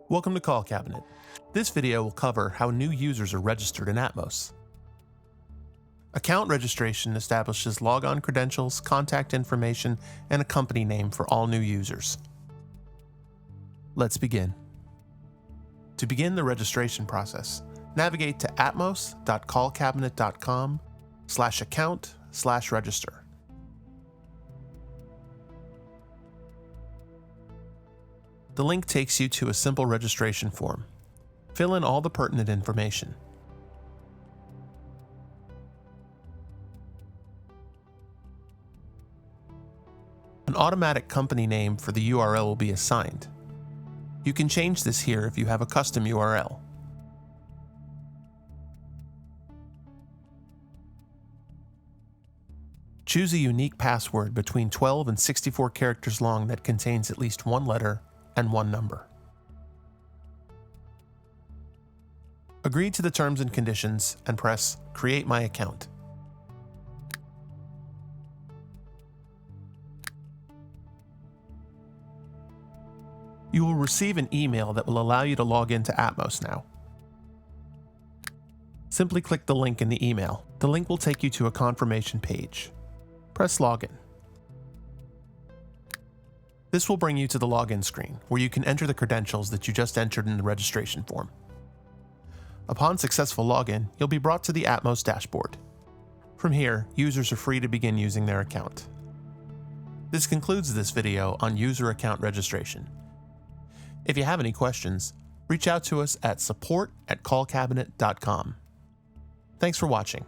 Welcome to CallCabinet. This video will cover how new users are registered in Atmos. Account registration establishes logon credentials, contact information, and a company name for all new users. Let's begin. To begin the registration process, navigate to atmos.callcabinet.com/account/register. The link takes you to a simple registration form. Fill in all the pertinent information. An automatic company name for the URL will be assigned. You can change this here if you have a custom URL. Choose a unique password between 12 and 64 characters long that contains at least one letter and one number. Agree to the terms and conditions and press Create My Account. You will receive an email that will allow you to log into Atmos now. Simply click the link in the email. The link will take you to a confirmation page. Press Login. This will bring you to the login screen, where you can enter the credentials that you just entered in the registration form. Upon successful login, you'll be brought to the Atmos dashboard. From here, users are free to begin using their account. This concludes this video on user account registration. If you have any questions, reach out to us at support@callcabinet.com. Thanks for watching.